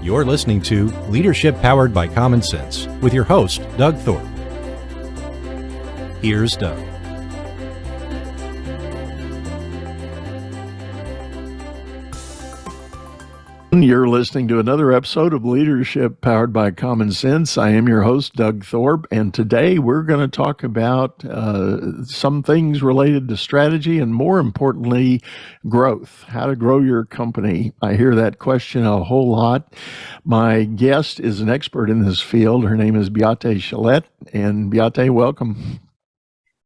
You're listening to Leadership Powered by Common Sense with your host, Doug Thorpe. Here's Doug. You're listening to another episode of Leadership Powered by Common Sense. I am your host, Doug Thorpe, and today we're going to talk about some things related to strategy and, more importantly, growth, how to grow your company. I hear that question a whole lot. My guest is an expert in this field. Her name is Beate Chelette, and Beate, welcome.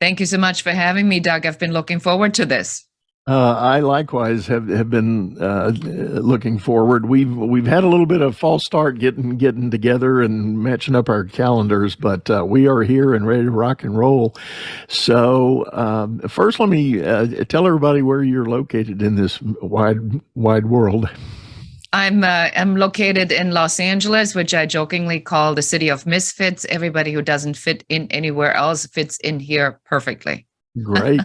Thank you so much for having me, Doug. I've been looking forward to this. I likewise have been looking forward. We've had a little bit of false start getting together and matching up our calendars, but we are here and ready to rock and roll. So first, let me tell everybody where you're located in this wide world. I'm located in Los Angeles, which I jokingly call the city of misfits. Everybody who doesn't fit in anywhere else fits in here perfectly. Great.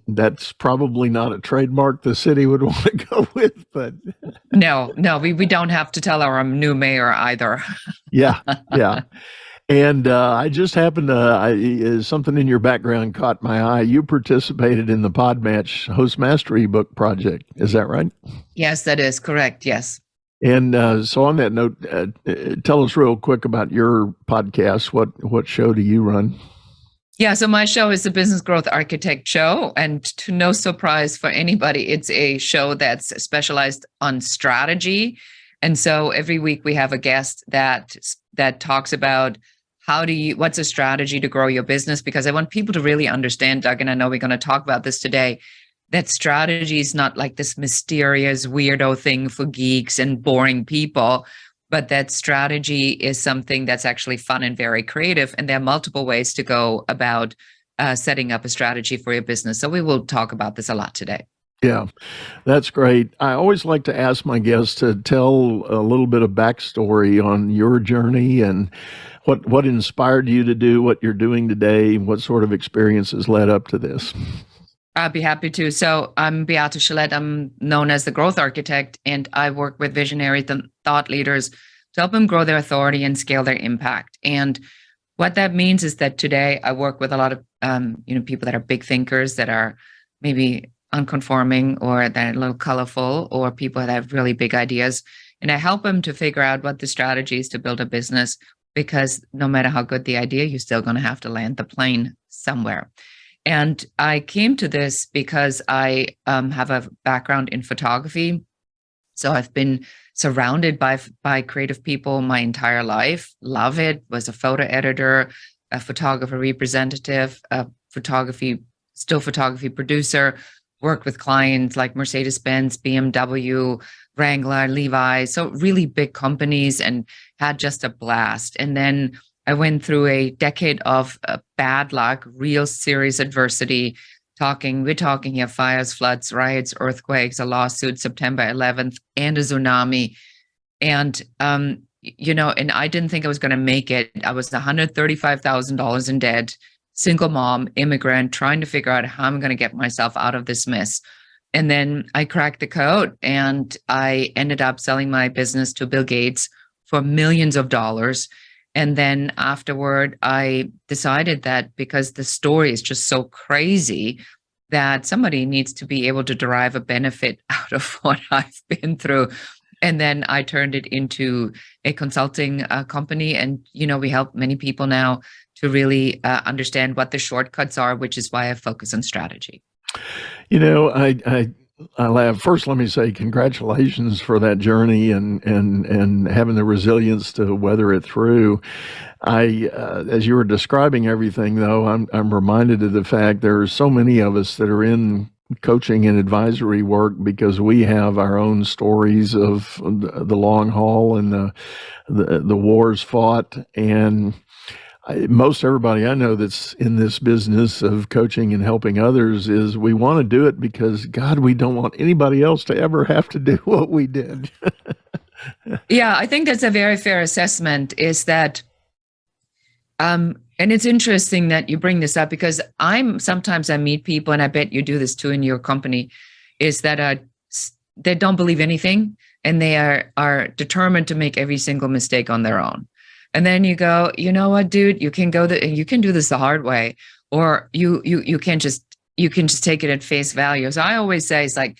That's probably not a trademark the city would want to go with, but no, we don't have to tell our new mayor either. Yeah. And I just happened to, something in your background caught my eye. You participated in the Podmatch Host Mastery book project. Is that right? Yes, that is correct. Yes. And so on that note, tell us real quick about your podcast. What show do you run? Yeah, so my show is the BusinessGrowth Architect Show, and to no surprise for anybody, it's a show that's specialized on strategy. And so every week we have a guest that talks about what's a strategy to grow your business, because I want people to really understand, Doug, and I know we're going to talk about this today, that strategy is not like this mysterious weirdo thing for geeks and boring people, but that strategy is something that's actually fun and very creative. And there are multiple ways to go about setting up a strategy for your business. So we will talk about this a lot today. Yeah, that's great. I always like to ask my guests to tell a little bit of backstory on your journey and what inspired you to do what you're doing today, what sort of experiences led up to this. I'd be happy to. So I'm Beate Chelette. I'm known as the Growth Architect, and I work with visionaries and thought leaders to help them grow their authority and scale their impact. And what that means is that today I work with a lot of people that are big thinkers, that are maybe unconforming or that are a little colorful, or people that have really big ideas. And I help them to figure out what the strategy is to build a business, because no matter how good the idea, you're still going to have to land the plane somewhere. And I came to this because I have a background in photography. So I've been surrounded by creative people my entire life. Love it. Was a photo editor, a photographer representative, a still photography producer. Worked with clients like Mercedes-Benz, BMW, Wrangler, Levi's. So really big companies, and had just a blast. And then I went through a decade of bad luck, real serious adversity. We're talking here fires, floods, riots, earthquakes, a lawsuit, September 11th, and a tsunami. And, and I didn't think I was going to make it. I was $135,000 in debt, single mom, immigrant, trying to figure out how I'm going to get myself out of this mess. And then I cracked the code, and I ended up selling my business to Bill Gates for millions of dollars. And then afterward, I decided that because the story is just so crazy, that somebody needs to be able to derive a benefit out of what I've been through. And then I turned it into a consulting company. And, we help many people now to really understand what the shortcuts are, which is why I focus on strategy. I laugh. First, let me say congratulations for that journey and having the resilience to weather it through. As you were describing everything, though, I'm reminded of the fact there are so many of us that are in coaching and advisory work because we have our own stories of the long haul and the wars fought. And most everybody I know that's in this business of coaching and helping others is we want to do it because, God, we don't want anybody else to ever have to do what we did. Yeah, I think that's a very fair assessment, is that, and it's interesting that you bring this up, because sometimes I meet people, and I bet you do this too in your company, is that they don't believe anything. and they are determined to make every single mistake on their own. And then you go, you know what, dude, you can do this the hard way, or you can just take it at face value. So I always say, it's like,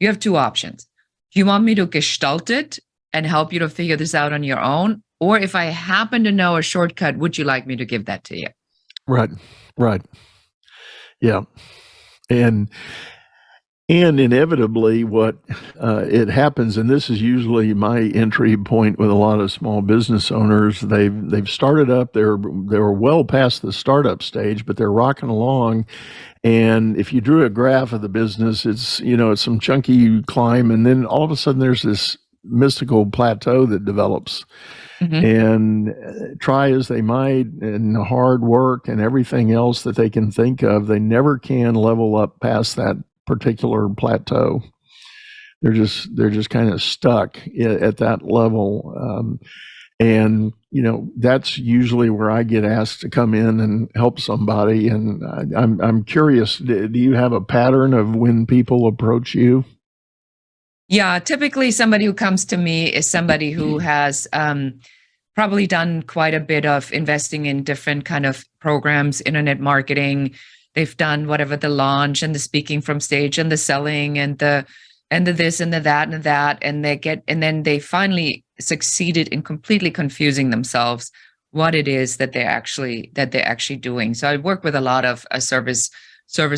you have two options. Do you want me to gestalt it and help you to figure this out on your own? Or if I happen to know a shortcut, would you like me to give that to you? Right. Yeah. And inevitably what it happens, and this is usually my entry point with a lot of small business owners, they've started up, they're well past the startup stage, but they're rocking along. And if you drew a graph of the business, it's some chunky climb, and then all of a sudden there's this mystical plateau that develops. And try as they might, and hard work and everything else that they can think of, they never can level up past that particular plateau. They're just kind of stuck at that level. And that's usually where I get asked to come in and help somebody. And I'm curious, do you have a pattern of when people approach you? Yeah, typically somebody who comes to me is somebody who has probably done quite a bit of investing in different kind of programs, internet marketing. They've done whatever, the launch and the speaking from stage and the selling and the this and the that and that, and then they finally succeeded in completely confusing themselves what it is that they're actually doing. So I work with a lot of service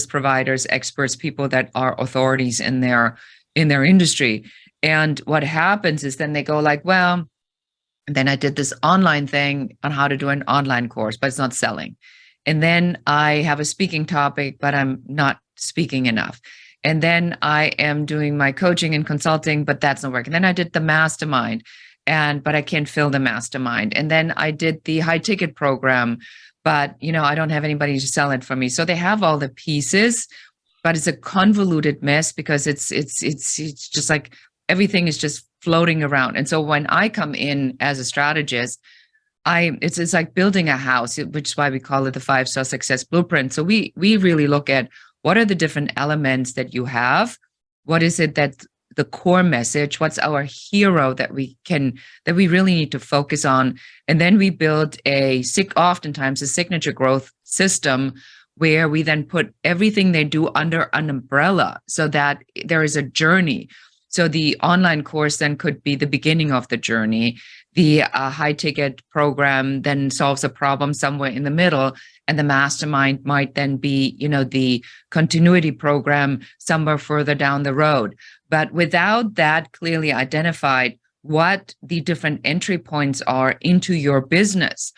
providers, experts, people that are authorities in their industry. And what happens is then they go like, well, then I did this online thing on how to do an online course, but it's not selling. And then I have a speaking topic, but I'm not speaking enough. And then I am doing my coaching and consulting, but that's not working. Then I did the mastermind, but I can't fill the mastermind. And then I did the high ticket program, but I don't have anybody to sell it for me. So they have all the pieces, but it's a convoluted mess because it's just like everything is just floating around. And so when I come in as a strategist, it's like building a house, which is why we call it the 5-star success blueprint. So we really look at what are the different elements that you have? What is it that the core message? What's our hero that we really need to focus on? And then we build oftentimes a signature growth system where we then put everything they do under an umbrella so that there is a journey. So the online course then could be the beginning of the journey. The high ticket program then solves a problem somewhere in the middle. And the mastermind might then be, the continuity program somewhere further down the road. But without that clearly identified, what the different entry points are into your business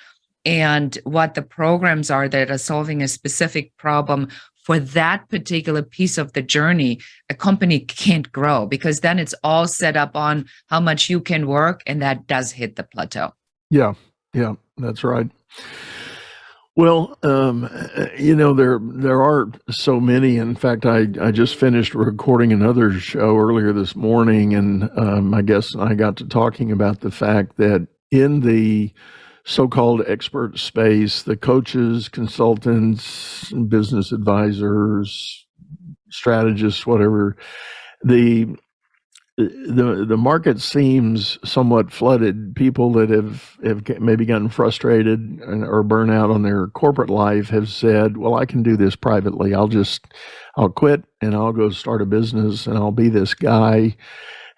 and what the programs are that are solving a specific problem for that particular piece of the journey, a company can't grow because then it's all set up on how much you can work, and that does hit the plateau. Yeah, that's right. Well, there are so many. In fact, I just finished recording another show earlier this morning, and I guess I got to talking about the fact that in the so-called expert space, the coaches, consultants, business advisors, strategists, whatever, the market seems somewhat flooded. People that have maybe gotten frustrated or burnt out on their corporate life have said, well, I can do this privately. I'll quit and I'll go start a business and I'll be this guy.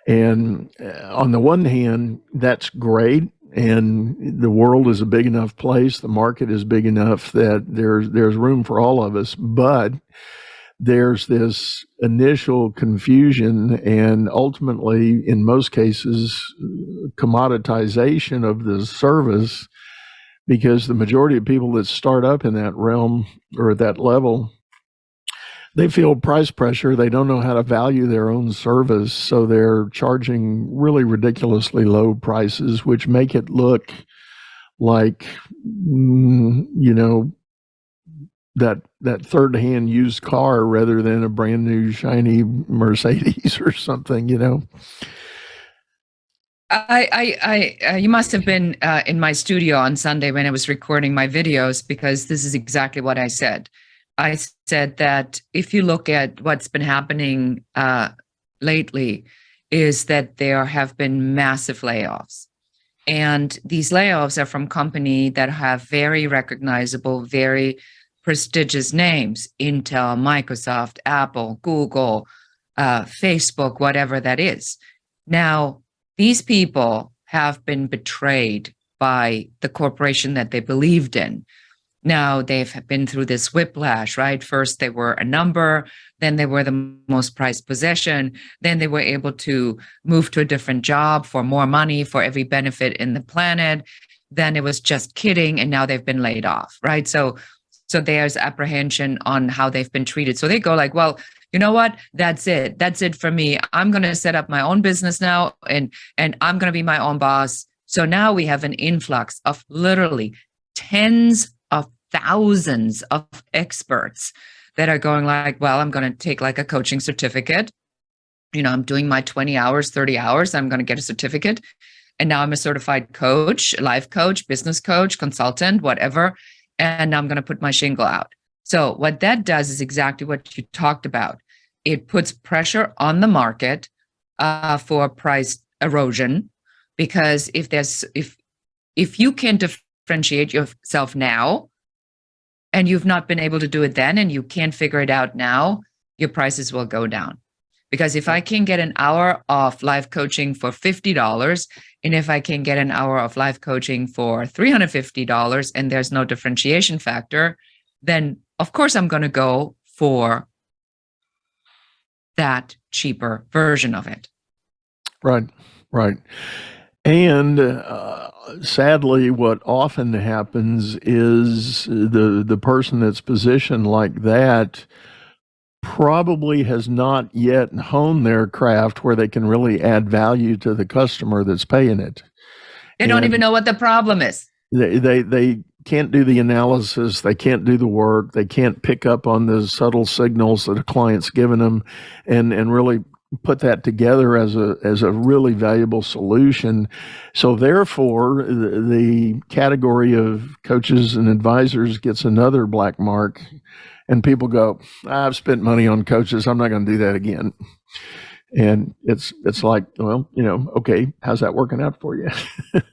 And on the one hand, that's great. And the world is a big enough place. The market is big enough that there's room for all of us. But there's this initial confusion and ultimately, in most cases, commoditization of the service, because the majority of people that start up in that realm or at that level, they feel price pressure. They don't know how to value their own service. So they're charging really ridiculously low prices, which make it look like, that third-hand used car rather than a brand new shiny Mercedes or something, You must have been in my studio on Sunday when I was recording my videos, because this is exactly what I said. I said that if you look at what's been happening lately, is that there have been massive layoffs. And these layoffs are from companies that have very recognizable, very prestigious names: Intel, Microsoft, Apple, Google, Facebook, whatever that is. Now, these people have been betrayed by the corporation that they believed in. Now, they've been through this whiplash, right? First, they were a number, then they were the most prized possession, then they were able to move to a different job for more money, for every benefit in the planet. Then it was just kidding, and now they've been laid off, right? So there's apprehension on how they've been treated. So they go like, well, you know what? That's it. That's it for me. I'm going to set up my own business now, and I'm going to be my own boss. So now we have an influx of literally tens of thousands of experts that are going like, well, I'm going to take like a coaching certificate. I'm doing my 20 hours, 30 hours. I'm going to get a certificate. And now I'm a certified coach, life coach, business coach, consultant, whatever. And I'm going to put my shingle out. So what that does is exactly what you talked about. It puts pressure on the market for price erosion, because if you can differentiate yourself now, and you've not been able to do it then, and you can't figure it out now, your prices will go down. Because if I can get an hour of life coaching for $50, and if I can get an hour of life coaching for $350, and there's no differentiation factor, then of course I'm going to go for that cheaper version of it. Right. And sadly, what often happens is the person that's positioned like that probably has not yet honed their craft where they can really add value to the customer that's paying it. They don't even know what the problem is. They can't do the analysis. They can't do the work. They can't pick up on the subtle signals that a client's given them and really put that together as a really valuable solution. So therefore, the category of coaches and advisors gets another black mark, and people go, I've spent money on coaches. I'm not going to do that again. And it's like, well, okay, how's that working out for you?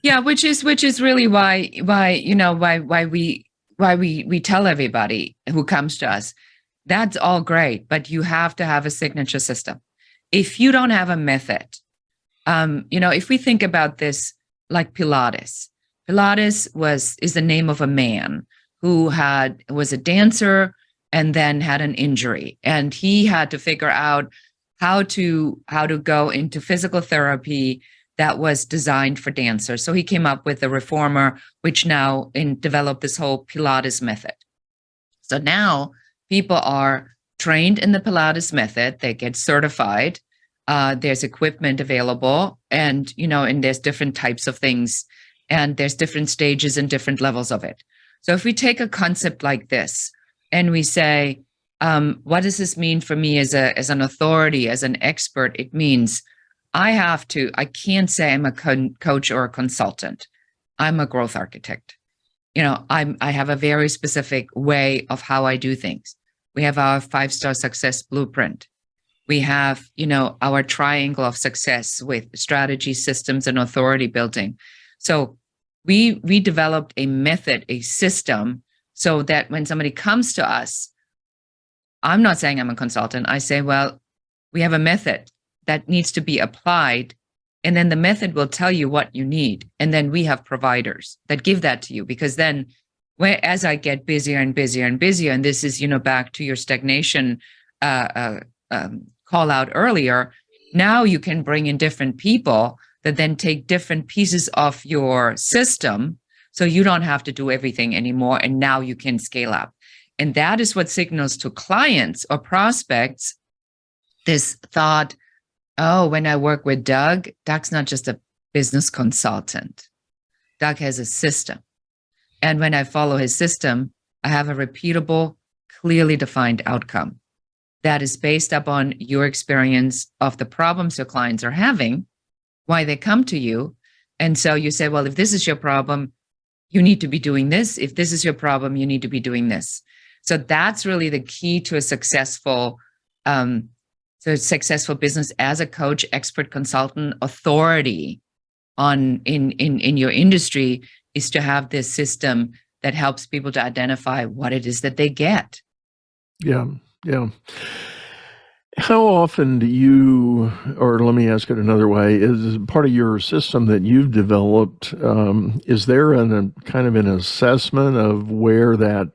Yeah, which is really why we tell everybody who comes to us, that's all great, but you have to have a signature system. If you don't have a method, if we think about this like Pilates is the name of a man who was a dancer and then had an injury, and he had to figure out how to go into physical therapy that was designed for dancers. So he came up with a reformer, which now developed this whole Pilates method. So now people are trained in the Pilates method. They get certified. There's equipment available, and there's different types of things, and there's different stages and different levels of it. So if we take a concept like this and we say, what does this mean for me as an authority, as an expert? It means I can't say I'm a coach or a consultant. I'm a growth architect. I have a very specific way of how I do things. We have our 5-star success blueprint. We have, our triangle of success with strategy, systems, and authority building. So we developed a method, a system, so that when somebody comes to us, I'm not saying I'm a consultant. I say, well, we have a method that needs to be applied, and then the method will tell you what you need. And then we have providers that give that to you, because then as I get busier and busier and busier, and this is, back to your stagnation call out earlier, now you can bring in different people that then take different pieces of your system, so you don't have to do everything anymore, and now you can scale up. And that is what signals to clients or prospects this thought, oh, when I work with Doug's not just a business consultant. Doug has a system. And when I follow his system, I have a repeatable, clearly defined outcome that is based upon your experience of the problems your clients are having, why they come to you. And so you say, well, if this is your problem, you need to be doing this. If this is your problem, you need to be doing this. So that's really the key to a successful to successful business as a coach, expert, consultant, authority in your industry is to have this system that helps people to identify what it is that they get. Yeah, yeah. How often do you, or let me ask it another way, is part of your system that you've developed, is there a kind of an assessment of where that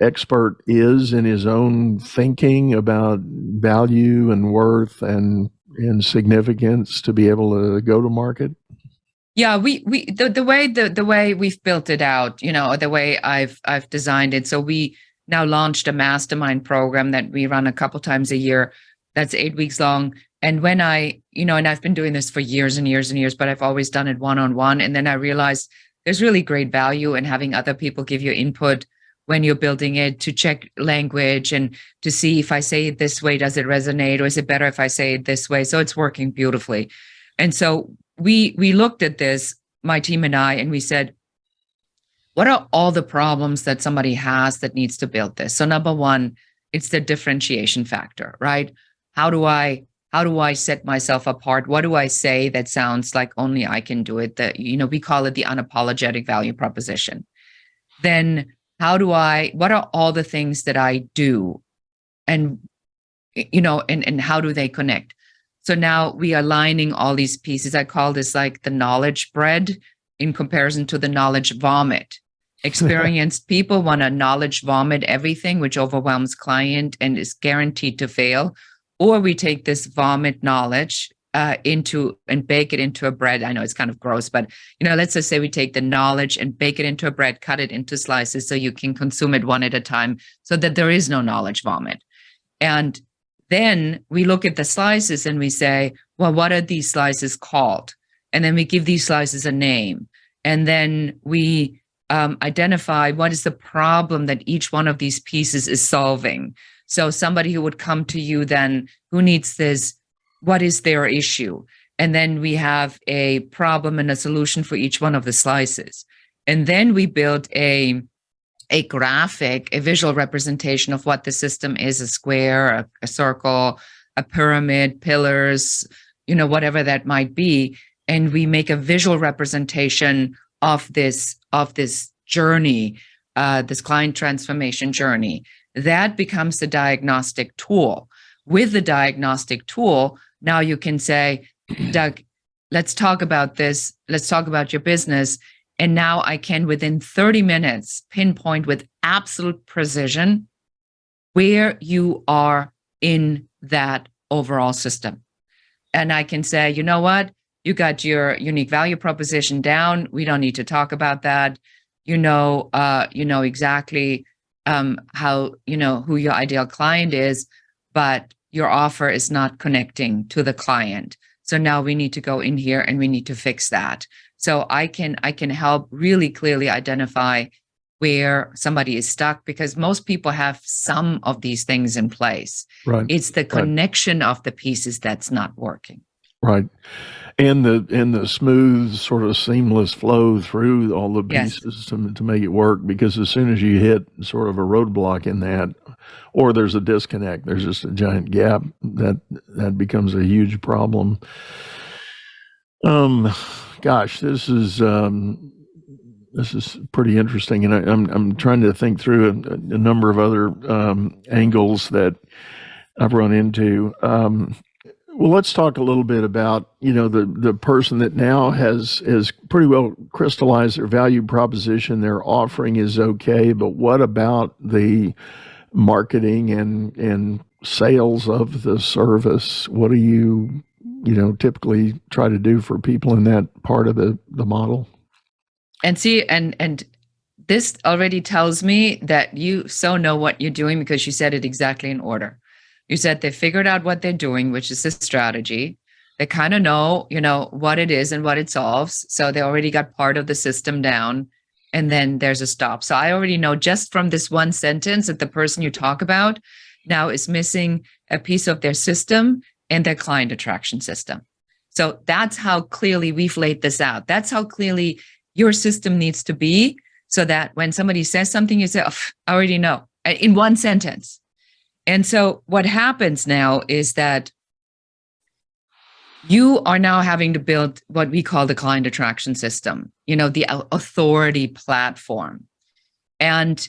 expert is in his own thinking about value and worth and significance to be able to go to market? Yeah, the way we've built it out, the way I've designed it. So we now launched a mastermind program that we run a couple times a year. That's 8 weeks long. And when and I've been doing this for years and years and years, but I've always done it one-on-one. And then I realized there's really great value in having other people give you input when you're building it, to check language and to see if I say it this way, does it resonate, or is it better if I say it this way? So it's working beautifully. And so we looked at this, my team and I, and we said, what are all the problems that somebody has that needs to build this? So number one, it's the differentiation factor, right? How do I set myself apart? What do I say that sounds like only I can do it? We call it the unapologetic value proposition. Then what are all the things that I do? And, and how do they connect? So now we are aligning all these pieces. I call this like the knowledge bread in comparison to the knowledge vomit. Experienced people want to knowledge vomit everything, which overwhelms client and is guaranteed to fail. Or we take this vomit knowledge and bake it into a bread. I know it's kind of gross, but let's just say we take the knowledge and bake it into a bread, cut it into slices so you can consume it one at a time, so that there is no knowledge vomit. And then we look at the slices and we say, well, what are these slices called? And then we give these slices a name. And then we identify what is the problem that each one of these pieces is solving. So somebody who would come to you then, who needs this, what is their issue? And then we have a problem and a solution for each one of the slices. And then we build a graphic, a visual representation of what the system is: a square, a circle, a pyramid, pillars, whatever that might be. And we make a visual representation of this journey, this client transformation journey. That becomes the diagnostic tool. With the diagnostic tool, now you can say, Doug, let's talk about this. Let's talk about your business. And now I can, within 30 minutes, pinpoint with absolute precision where you are in that overall system. And I can say, you know what? You got your unique value proposition down. We don't need to talk about that. You know exactly how, who your ideal client is, but your offer is not connecting to the client. So now we need to go in here and we need to fix that. So I can help really clearly identify where somebody is stuck, because most people have some of these things in place. Right. It's the connection of the pieces that's not working. Right. And the smooth, sort of seamless flow through all the pieces to make it work, because as soon as you hit sort of a roadblock in that, or there's a disconnect, there's just a giant gap, that becomes a huge problem. Gosh, this is pretty interesting, and I'm trying to think through a number of other angles that I've run into. Well, let's talk a little bit about, the person that now has pretty well crystallized their value proposition. Their offering is okay, but what about the marketing and sales of the service? What do you typically try to do for people in that part of the model? And see, and this already tells me that you so know what you're doing, because you said it exactly in order. You said they figured out what they're doing, which is the strategy. They kind of know, what it is and what it solves. So they already got part of the system down, and then there's a stop. So I already know just from this one sentence that the person you talk about now is missing a piece of their system and their client attraction system. So that's how clearly we've laid this out. That's how clearly your system needs to be, so that when somebody says something, you say, oh, I already know, in one sentence. And so what happens now is that you are now having to build what we call the client attraction system, the authority platform. And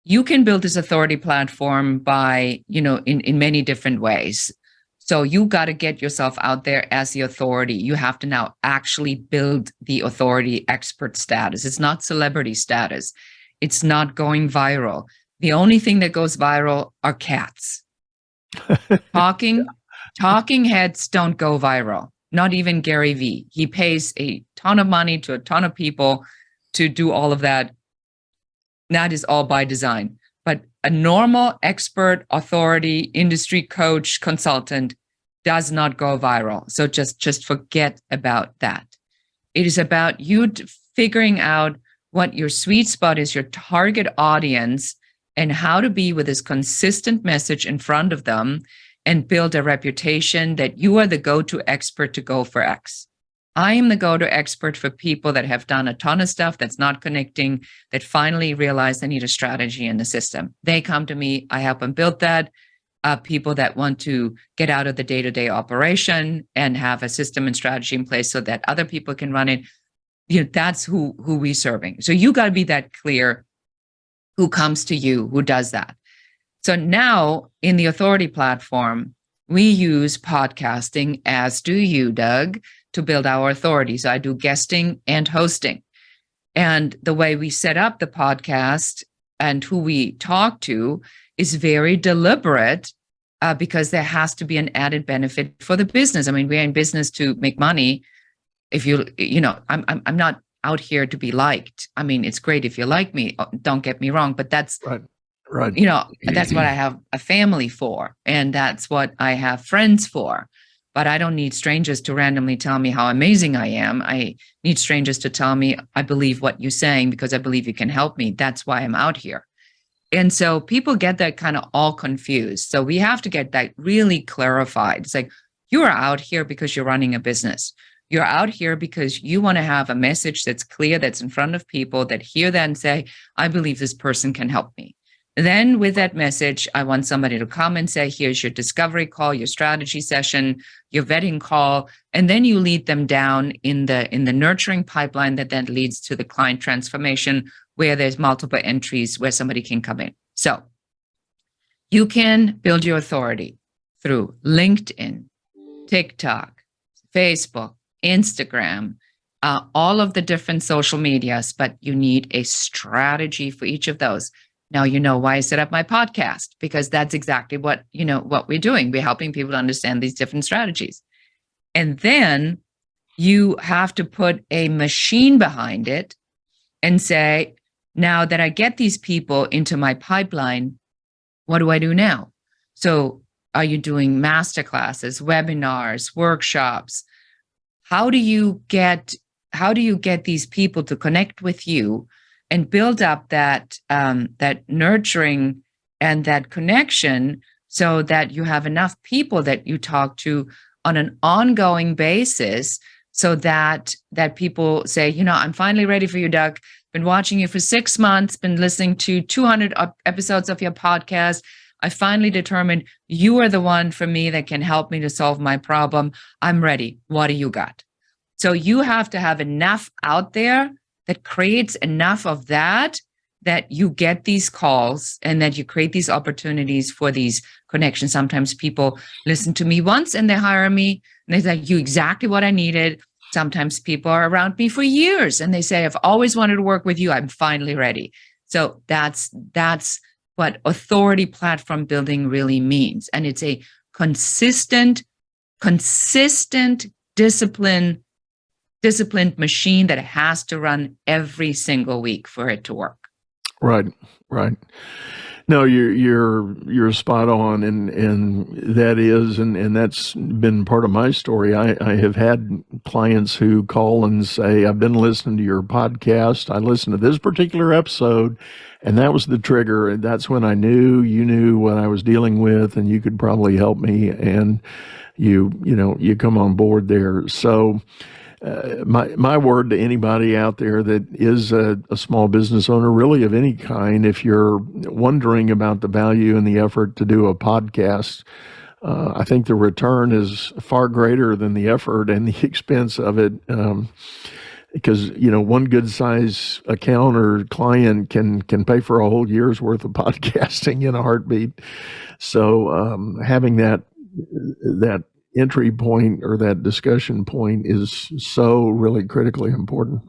you can build this authority platform by, in many different ways. So you got to get yourself out there as the authority. You have to now actually build the authority expert status. It's not celebrity status. It's not going viral. The only thing that goes viral are cats. Talking heads don't go viral. Not even Gary Vee. He pays a ton of money to a ton of people to do all of that. That is all by design. But a normal expert, authority, industry coach, consultant does not go viral. So just forget about that. It is about you figuring out what your sweet spot is, your target audience, and how to be with this consistent message in front of them and build a reputation that you are the go-to expert to go for X. I am the go-to expert for people that have done a ton of stuff that's not connecting, that finally realize they need a strategy in the system. They come to me, I help them build that. People that want to get out of the day-to-day operation and have a system and strategy in place so that other people can run it. That's who we're serving. So you got to be that clear who comes to you, who does that. So now in the authority platform, we use podcasting, as do you, Doug, to build our authority. So I do guesting and hosting. And the way we set up the podcast and who we talk to is very deliberate because there has to be an added benefit for the business. I mean, we're in business to make money. If I'm not out here to be liked. I mean, it's great if you like me, don't get me wrong, but that's right. That's what I have a family for, and that's what I have friends for. But I don't need strangers to randomly tell me how amazing I am. I need strangers to tell me, I believe what you're saying because I believe you can help me. That's why I'm out here. And so people get that kind of all confused. So we have to get that really clarified. It's like, you are out here because you're running a business. You're out here because you want to have a message that's clear, that's in front of people that hear that and say, I believe this person can help me. Then with that message, I want somebody to come and say, here's your discovery call, your strategy session, your vetting call, and then you lead them down in the nurturing pipeline that then leads to the client transformation, where there's multiple entries where somebody can come in. So you can build your authority through LinkedIn, TikTok, Facebook, Instagram, all of the different social medias, but you need a strategy for each of those. Now, you know why I set up my podcast, because that's exactly what we're doing. We're helping people to understand these different strategies. And then you have to put a machine behind it and say, now that I get these people into my pipeline, what do I do now? So are you doing masterclasses, webinars, workshops? How do you get these people to connect with you and build up that nurturing and that connection so that you have enough people that you talk to on an ongoing basis, so that people say, I'm finally ready for you, Doug. Been watching you for 6 months, been listening to 200 episodes of your podcast. I finally determined you are the one for me that can help me to solve my problem. I'm ready. What do you got? So you have to have enough out there that creates enough of that you get these calls and that you create these opportunities for these connections. Sometimes people listen to me once and they hire me and they say, you exactly what I needed. Sometimes people are around me for years and they say, I've always wanted to work with you. I'm finally ready. So that's what authority platform building really means. And it's a consistent, disciplined machine that has to run every single week for it to work. Right. No, you're spot on, and that is, and that's been part of my story. I have had clients who call and say, I've been listening to your podcast. I listened to this particular episode, And that was the trigger. And that's when I knew you knew what I was dealing with, and you could probably help me. And you come on board there. So my word to anybody out there that is a small business owner, really of any kind, if you're wondering about the value and the effort to do a podcast, I think the return is far greater than the effort and the expense of it. Because one good size account or client can pay for a whole year's worth of podcasting in a heartbeat. So having that entry point or that discussion point is so really critically important.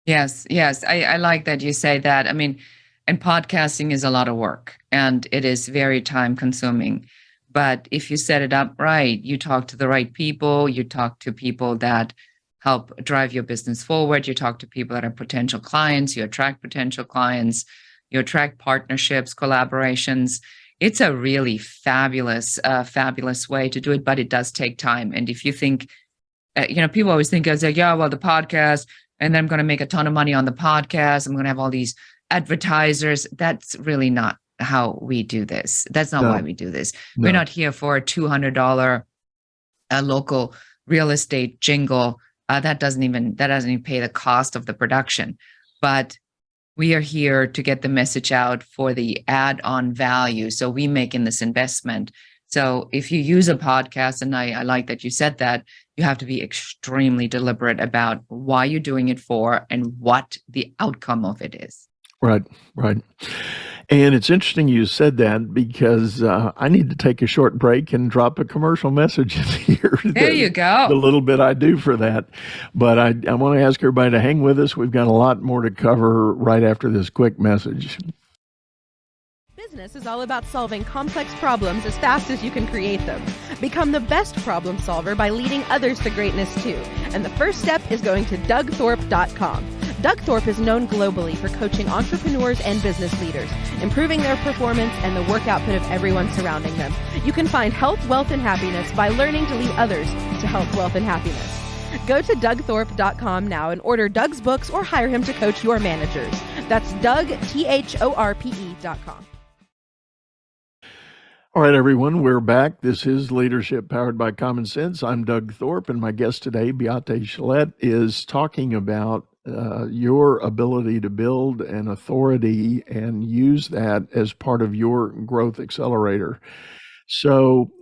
Yes. I like that you say that. I mean, and podcasting is a lot of work and it is very time consuming. But if you set it up right, you talk to the right people, you talk to people that help drive your business forward, you talk to people that are potential clients, you attract potential clients, you attract partnerships, collaborations. It's a really fabulous way to do it, but it does take time. And if you think, people always think, the podcast, and then I'm going to make a ton of money on the podcast, I'm going to have all these advertisers. That's really not how we do this. That's not why we do this. No. We're not here for a $200 local real estate jingle. That doesn't even pay the cost of the production. But we are here to get the message out for the add-on value. So we make in this investment. So if you use a podcast, and I like that you said that, you have to be extremely deliberate about why you're doing it for and what the outcome of it is. Right. And it's interesting you said that because I need to take a short break and drop a commercial message in here. There you go. The little bit I do for that. But I want to ask everybody to hang with us. We've got a lot more to cover right after this quick message. Business is all about solving complex problems as fast as you can create them. Become the best problem solver by leading others to greatness too. And the first step is going to DougThorpe.com. Doug Thorpe is known globally for coaching entrepreneurs and business leaders, improving their performance and the work output of everyone surrounding them. You can find health, wealth, and happiness by learning to lead others to health, wealth, and happiness. Go to DougThorpe.com now and order Doug's books or hire him to coach your managers. That's DougThorpe.com. All right, everyone, we're back. This is Leadership Powered by Common Sense. I'm Doug Thorpe, and my guest today, Beate Chelette, is talking about your ability to build an authority and use that as part of your growth accelerator. So,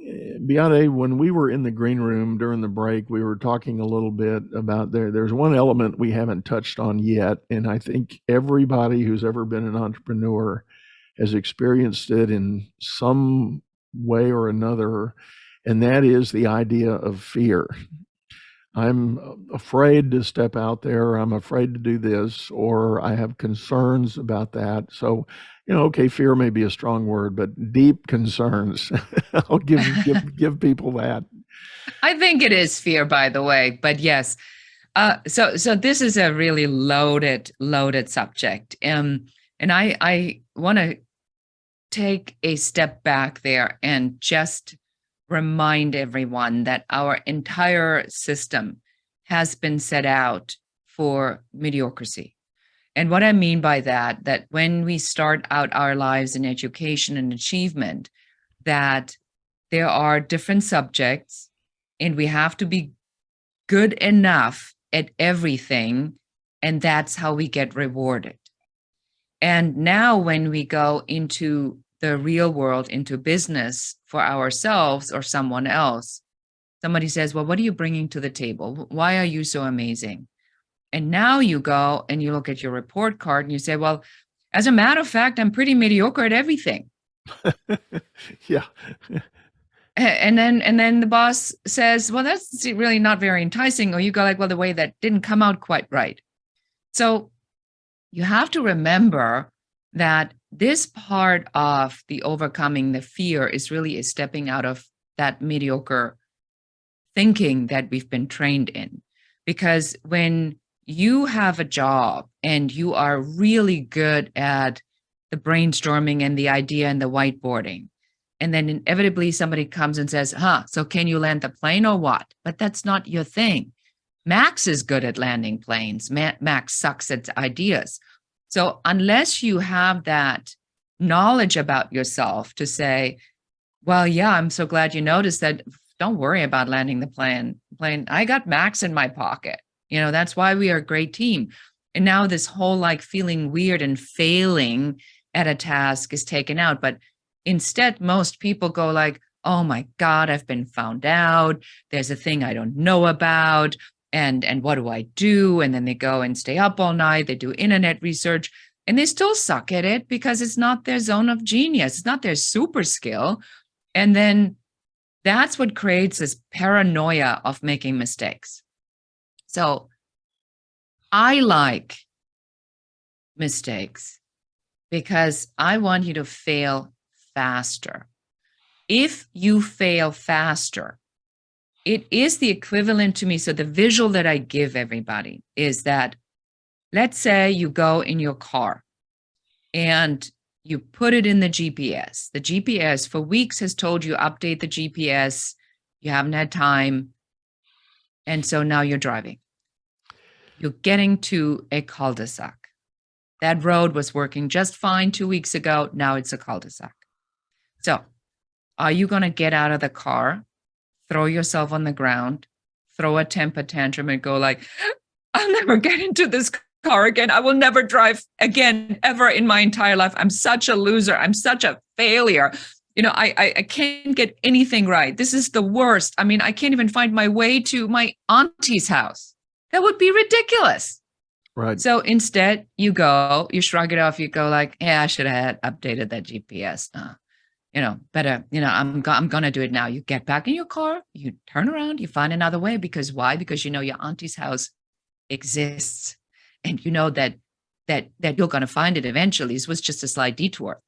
Beate, when we were in the green room during the break, we were talking a little bit about there's one element we haven't touched on yet, and I think everybody who's ever been an entrepreneur has experienced it in some way or another, and that is the idea of fear. I'm afraid to step out there, I'm afraid to do this, or I have concerns about that. So, okay, fear may be a strong word, but deep concerns. I'll give people that. I think it is fear, by the way, but yes. So this is a really loaded subject. And I want to take a step back there and just remind everyone that our entire system has been set out for mediocrity. And what I mean by that when we start out our lives in education and achievement, that there are different subjects and we have to be good enough at everything, and that's how we get rewarded. And now when we go into the real world, into business for ourselves or someone else, somebody says, well, what are you bringing to the table? Why are you so amazing? And now you go and you look at your report card and you say, well, as a matter of fact, I'm pretty mediocre at everything. Yeah. And then the boss says, well, that's really not very enticing. Or you go like, well, the way that didn't come out quite right. So you have to remember that this part of the overcoming the fear is really a stepping out of that mediocre thinking that we've been trained in. Because when you have a job and you are really good at the brainstorming and the idea and the whiteboarding, and then inevitably somebody comes and says, so can you land the plane or what? But that's not your thing. Max is good at landing planes. Max sucks at ideas. So unless you have that knowledge about yourself to say, well, yeah, I'm so glad you noticed that. Don't worry about landing the plane. I got Max in my pocket. That's why we are a great team. And now this whole like feeling weird and failing at a task is taken out. But instead, most people go like, oh my God, I've been found out. There's a thing I don't know about. And what do I do? And then they go and stay up all night. They do internet research and they still suck at it because it's not their zone of genius. It's not their super skill. And then that's what creates this paranoia of making mistakes. So I like mistakes because I want you to fail faster. If you fail faster, it is the equivalent to me. So the visual that I give everybody is that, let's say you go in your car and you put it in the GPS. The GPS for weeks has told you update the GPS. You haven't had time. And so now you're driving. You're getting to a cul-de-sac. That road was working just fine 2 weeks ago. Now it's a cul-de-sac. So are you going to get out of the car, throw yourself on the ground, throw a temper tantrum and go like, I'll never get into this car again. I will never drive again, ever in my entire life. I'm such a loser. I'm such a failure. I can't get anything right. This is the worst. I mean, I can't even find my way to my auntie's house. That would be ridiculous. Right. So instead you shrug it off. You go like, yeah, I should have updated that GPS. Better, I'm going to do it now. You get back in your car, you turn around, you find another way. Because why? Because your auntie's house exists. And you know that you're going to find it eventually. This was just a slight detour.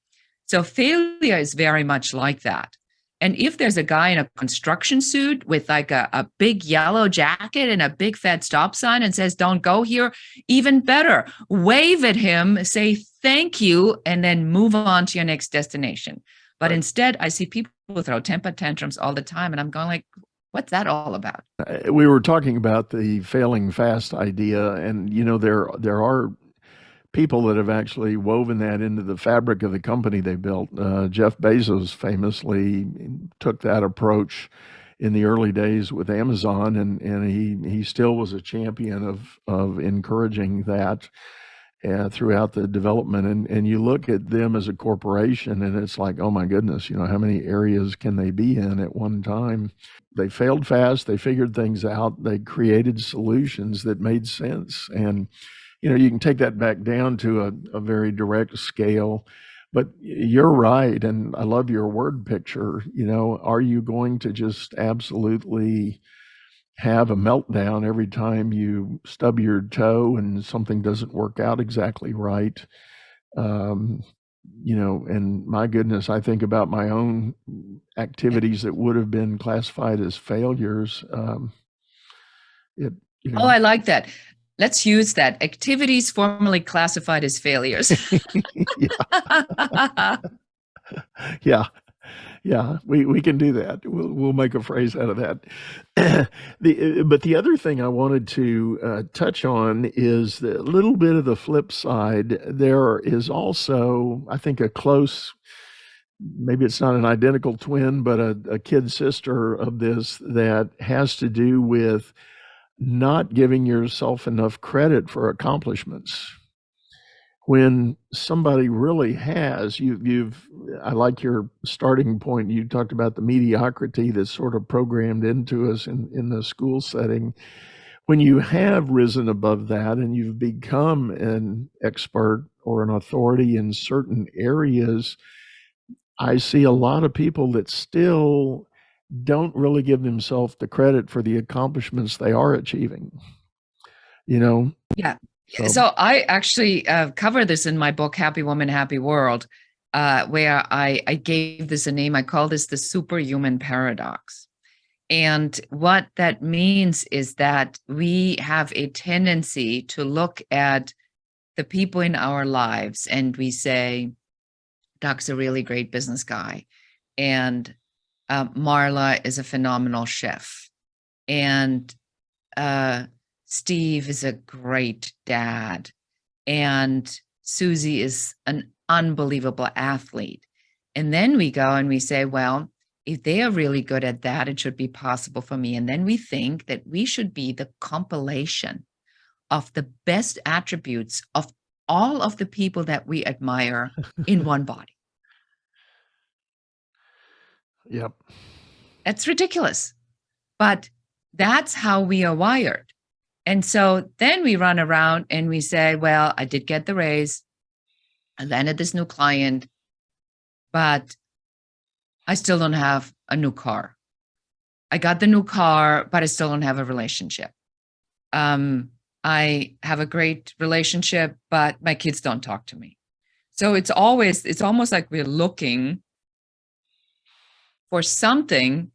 So failure is very much like that. And if there's a guy in a construction suit with like a big yellow jacket and a big fat stop sign and says, don't go here, even better, wave at him, say thank you, and then move on to your next destination. But instead, I see people throw temper tantrums all the time. And I'm going like, what's that all about? We were talking about the failing fast idea, and there are people that have actually woven that into the fabric of the company they built. Jeff Bezos famously took that approach in the early days with Amazon, and he still was a champion of encouraging that throughout the development. And you look at them as a corporation, and it's like, oh my goodness, how many areas can they be in at one time? They failed fast. They figured things out. They created solutions that made sense. And, you can take that back down to a very direct scale. But you're right. And I love your word picture. Are you going to just absolutely have a meltdown every time you stub your toe and something doesn't work out exactly right? And my goodness, I think about my own activities that would have been classified as failures. Oh, I like that. Let's use that. Activities formerly classified as failures. Yeah. Yeah, we can do that. We'll make a phrase out of that. But the other thing I wanted to touch on is a little bit of the flip side. There is also, I think, a close, maybe it's not an identical twin, but a kid sister of this that has to do with not giving yourself enough credit for accomplishments. When somebody really has, I like your starting point. You talked about the mediocrity that's sort of programmed into us in the school setting. When you have risen above that and you've become an expert or an authority in certain areas, I see a lot of people that still don't really give themselves the credit for the accomplishments they are achieving. Yeah. So I actually cover this in my book, Happy Woman, Happy World, where I gave this a name. I call this the superhuman paradox. And what that means is that we have a tendency to look at the people in our lives and we say, Doug's a really great business guy. And Marla is a phenomenal chef. And Steve is a great dad. And Susie is an unbelievable athlete. And then we go and we say, well, if they are really good at that, it should be possible for me. And then we think that we should be the compilation of the best attributes of all of the people that we admire in one body. Yep. That's ridiculous. But that's how we are wired. And so then we run around and we say, well, I did get the raise. I landed this new client, but I still don't have a new car. I got the new car, but I still don't have a relationship. I have a great relationship, but my kids don't talk to me. So it's almost like we're looking for something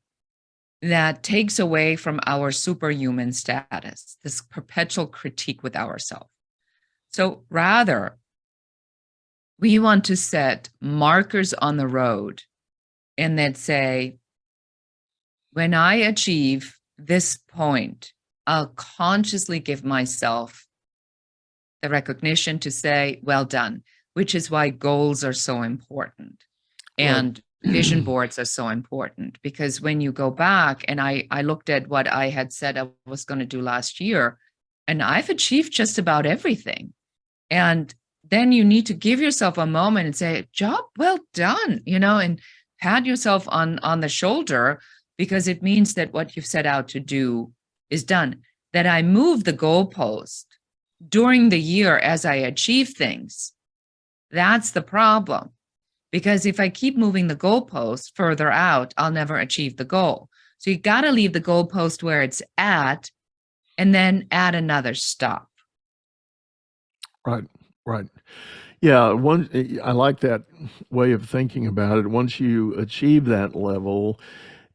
that takes away from our superhuman status, this perpetual critique with ourselves. So rather, we want to set markers on the road and that say, when I achieve this point, I'll consciously give myself the recognition to say, well done, which is why goals are so important. And vision boards are so important, because when you go back, and I looked at what I had said I was going to do last year, and I've achieved just about everything. And then you need to give yourself a moment and say, job well done, and pat yourself on the shoulder, because it means that what you've set out to do is done. That I move the goalpost during the year as I achieve things. That's the problem. Because if I keep moving the goalpost further out, I'll never achieve the goal. So you got to leave the goalpost where it's at and then add another stop. Right. Yeah, I like that way of thinking about it. Once you achieve that level,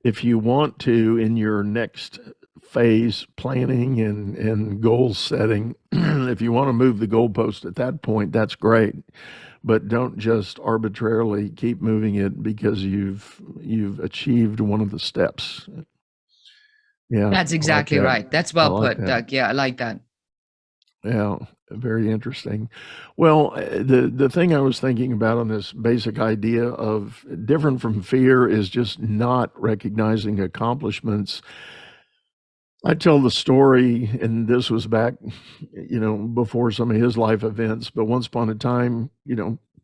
if you want to, in your next phase, planning and goal setting, if you want to move the goalpost at that point, that's great. But don't just arbitrarily keep moving it because you've achieved one of the steps. Yeah, that's exactly right. That's well put, Doug. Yeah, I like that. Yeah, very interesting. Well, the thing I was thinking about on this basic idea of different from fear is just not recognizing accomplishments. I tell the story, and this was back, before some of his life events, but once upon a time,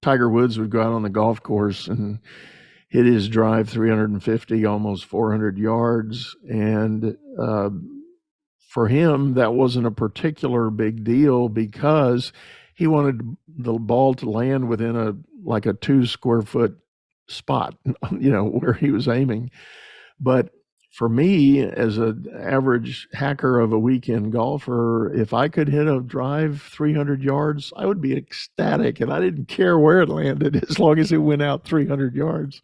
Tiger Woods would go out on the golf course and hit his drive 350, almost 400 yards. And for him, that wasn't a particular big deal because he wanted the ball to land within a 2 square foot spot, where he was aiming. But for me, as an average hacker of a weekend golfer, if I could hit a drive 300 yards, I would be ecstatic, and I didn't care where it landed as long as it went out 300 yards.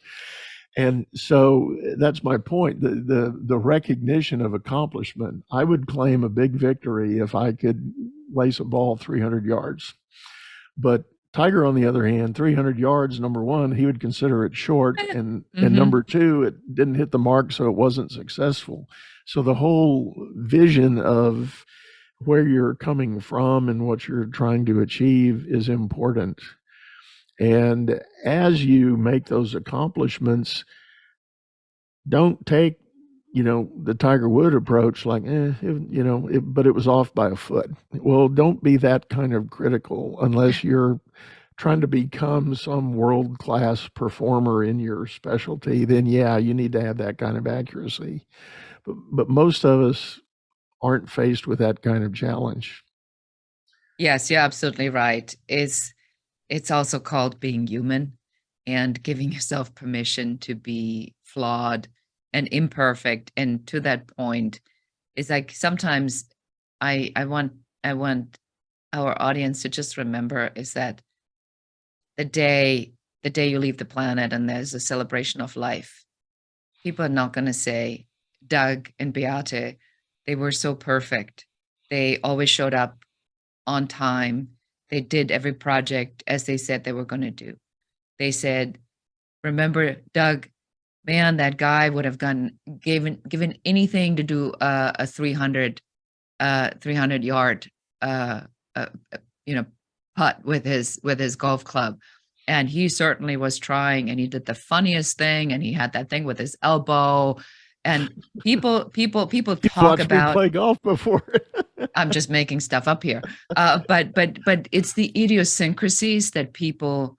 And so that's my point, the recognition of accomplishment. I would claim a big victory if I could lace a ball 300 yards. But Tiger, on the other hand, 300 yards, number one, he would consider it short. And number two, it didn't hit the mark, so it wasn't successful. So the whole vision of where you're coming from and what you're trying to achieve is important. And as you make those accomplishments, don't take, the Tiger Woods approach, like, but it was off by a foot. Well, don't be that kind of critical unless you're trying to become some world-class performer in your specialty. Then, yeah, you need to have that kind of accuracy. But most of us aren't faced with that kind of challenge. Yes, you're absolutely right. It's also called being human and giving yourself permission to be flawed and imperfect. And to that point, it's like sometimes I want our audience to just remember is that the day you leave the planet and there's a celebration of life, people are not going to say, Doug and Beate, they were so perfect. They always showed up on time. They did every project as they said they were going to do. They said, remember, Doug, man, that guy would have given anything to do a 300 yard, putt with his golf club. And he certainly was trying, and he did the funniest thing, and he had that thing with his elbow. And people talk about me play golf before. I'm just making stuff up here. But it's the idiosyncrasies that people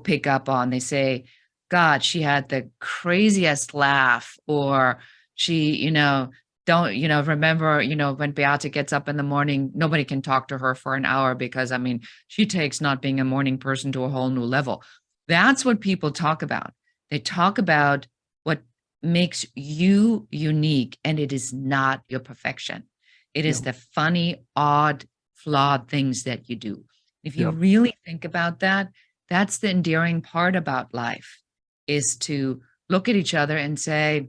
pick up on. They say, God, she had the craziest laugh, or she, remember, when Beate gets up in the morning, nobody can talk to her for an hour because, she takes not being a morning person to a whole new level. That's what people talk about. They talk about what makes you unique, and it is not your perfection. It is the funny, odd, flawed things that you do. If you really think about that, that's the endearing part about life, is to look at each other and say,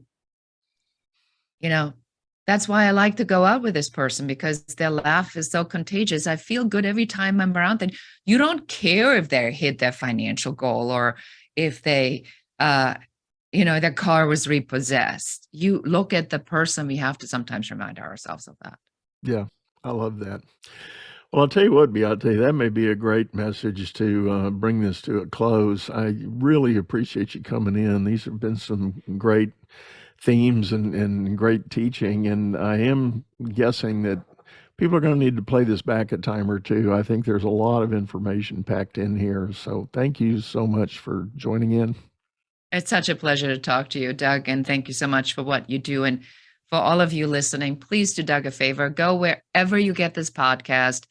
that's why I like to go out with this person, because their laugh is so contagious. I feel good every time I'm around them. You don't care if they hit their financial goal, or if they, their car was repossessed. You look at the person. We have to sometimes remind ourselves of that. Yeah, I love that. Well, I'll tell you what, Beate, that may be a great message to bring this to a close. I really appreciate you coming in. These have been some great themes and great teaching, and I am guessing that people are going to need to play this back a time or two. I think there's a lot of information packed in here. So thank you so much for joining in. It's such a pleasure to talk to you, Doug, and thank you so much for what you do. And for all of you listening, please do Doug a favor. Go wherever you get this podcast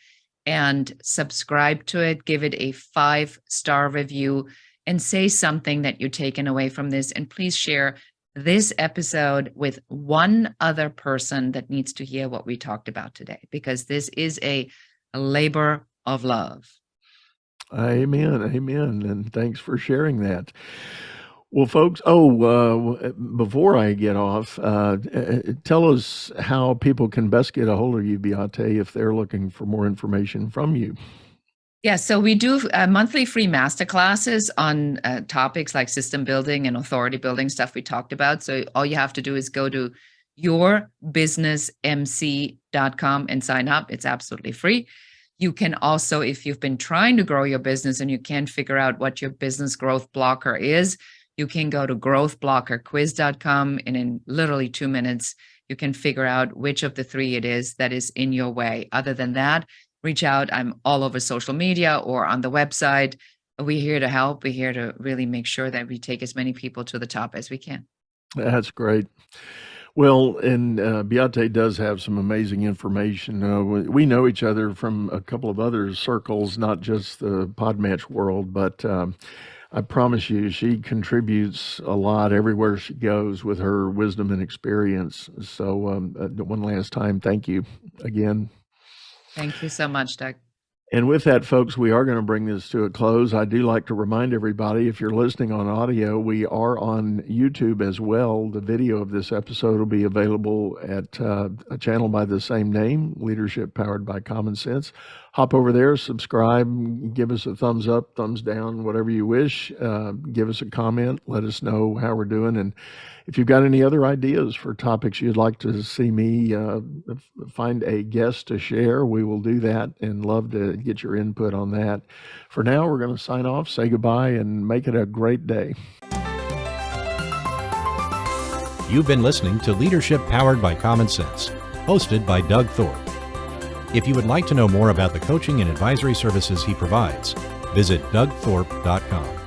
and subscribe to it. Give it a 5-star review and say something that you're taking away from this. And please share this episode with one other person that needs to hear what we talked about today, because this is a labor of love. Amen. Amen. And thanks for sharing that. Well, folks, before I get off, tell us how people can best get a hold of you, Beate, if they're looking for more information from you. Yeah, so we do monthly free masterclasses on topics like system building and authority building, stuff we talked about. So all you have to do is go to yourbusinessmc.com and sign up. It's absolutely free. You can also, if you've been trying to grow your business and you can't figure out what your business growth blocker is, you can go to growthblockerquiz.com, and in literally 2 minutes, you can figure out which of the 3 it is that is in your way. Other than that, reach out. I'm all over social media or on the website. We're here to help. We're here to really make sure that we take as many people to the top as we can. That's great. Well, and Beate does have some amazing information. We know each other from a couple of other circles, not just the Podmatch world, but I promise you, she contributes a lot everywhere she goes with her wisdom and experience. So one last time, thank you again. Thank you so much, Doug. And with that, folks, we are going to bring this to a close. I do like to remind everybody, if you're listening on audio, we are on YouTube as well. The video of this episode will be available at a channel by the same name, Leadership Powered by Common Sense. Hop over there, subscribe, give us a thumbs up, thumbs down, whatever you wish. Give us a comment. Let us know how we're doing. And if you've got any other ideas for topics you'd like to see me find a guest to share, we will do that and love to get your input on that. For now, we're going to sign off, say goodbye, and make it a great day. You've been listening to Leadership Powered by Common Sense, hosted by Doug Thorpe. If you would like to know more about the coaching and advisory services he provides, visit dougthorpe.com.